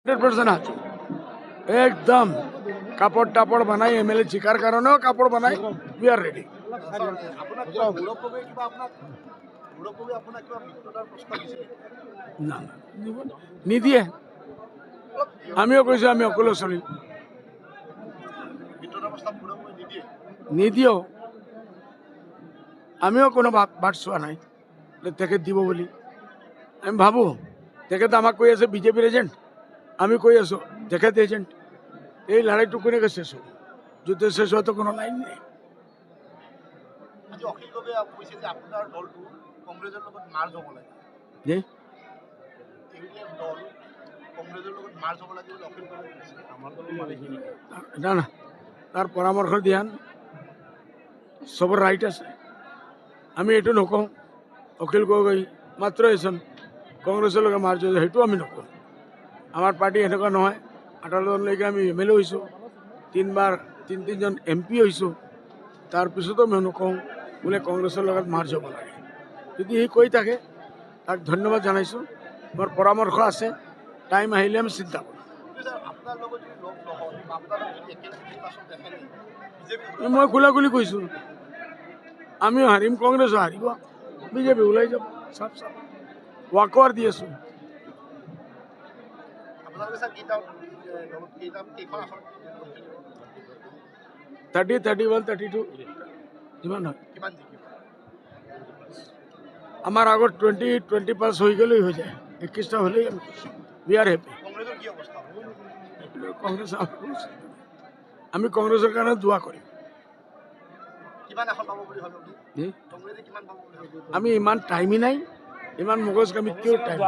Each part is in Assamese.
100% আছে একদম কাপড় টাপড় বানাই এমএলএ চিকার কারণেও কাপড় বানাই উই আর রেডি না না নিদিয়ে আমিও কৈছো আমি অকলে চলিম নিদিও আমিও কোনো বাট চোৱা নাই তেখেত দিব বুলি আমি ভাবো তেখেত আমাক কৈ আছে বিজেপিৰ এজেণ্ট আমি কৈ আছো তেখেত এজেণ্ট এই লড়াইটো কোনেকে শেষ হব যুদ্ধ শেষ হওয়ার তো কোনো লাইন নেই না না তার পরামর্শ দিয়ান সবর রাইট আছে আমি এইটো নকওঁ অখিল গগৈ মাত্ৰ এজন কংগ্ৰেছৰ লগত মাৰ যোৱা সেইটো আমি নকওঁ আমাৰ পাৰ্টি এনেকুৱা নহয় 18জনলৈকে আমি এম এল এ হৈছোঁ তিনিজন এম পি হৈছোঁ তাৰপিছতো মই নকওঁ বোলে কংগ্ৰেছৰ লগত মাৰ যাব লাগে যদি সি কৈ থাকে তাক ধন্যবাদ জনাইছোঁ মোৰ পৰামৰ্শ আছে টাইম আহিলে আমি চিন্তা কৰিম মই খোলাখুলি কৈছোঁ আমিও হাৰিম কংগ্ৰেছো হাৰিব বিজেপি ওলাই যাব চাপ চাপ ৱাকৱাৰ দি আছোঁ 30, 31, 32 যিমান হয় আমাৰ আগত 20 পাছ হৈ গ'লেই হৈ যায় 21টা হ'লেই উই আৰ হেপি কংগ্ৰেছ আমি কংগ্ৰেছৰ কাৰণে দোৱা কৰিম আমি ইমান টাইমই নাই ইমান মগজ আমি কিয় টাইম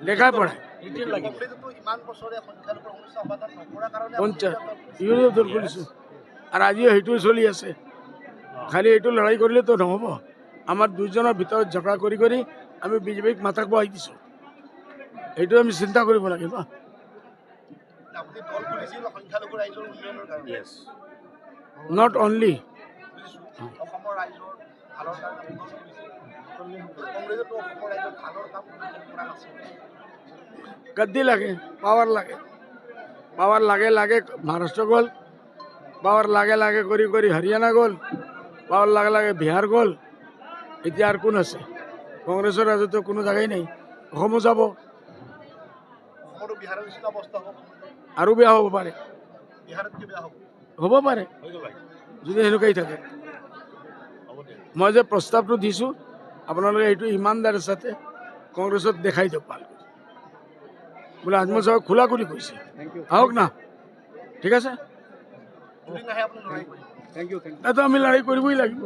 দেখাই পড়ে আর আজিও সেইটো চলি আছে খালি এইটো লড়াই কৰিলে তো নহ'ব আমাৰ দুজনৰ ভিতৰত ঝগড়া কৰি কৰি আমি বিজেপিক মাথাক বহাই দিছোঁ এইটো আমি চিন্তা কৰিব লাগিব নট অনলি গদ্দি লাগে পাৱাৰ লাগে লাগে মহাৰাষ্ট্ৰ গ'ল পাৱাৰ লাগে কৰি কৰি হাৰিয়ানা গ'ল পাৱাৰ লাগে বিহাৰ গ'ল এতিয়া আৰু কোন আছে কংগ্ৰেছৰ ৰাজত্ব কোনো জাগাই নাই অসমো যাব আৰু বেয়া হ'ব পাৰে যদি সেনেকুৱাই থাকে মই যে প্ৰস্তাৱটো দিছোঁ আপোনালোকে এইটো ইমানদাৰৰ সাথে কংগ্ৰেছত দেখাই দিয়ক ভাল বোলে আজমল সাহেব খোলাখুলি কৈছে আহক না ঠিক আছে এইটো আমি লড়াই কৰিবই লাগিব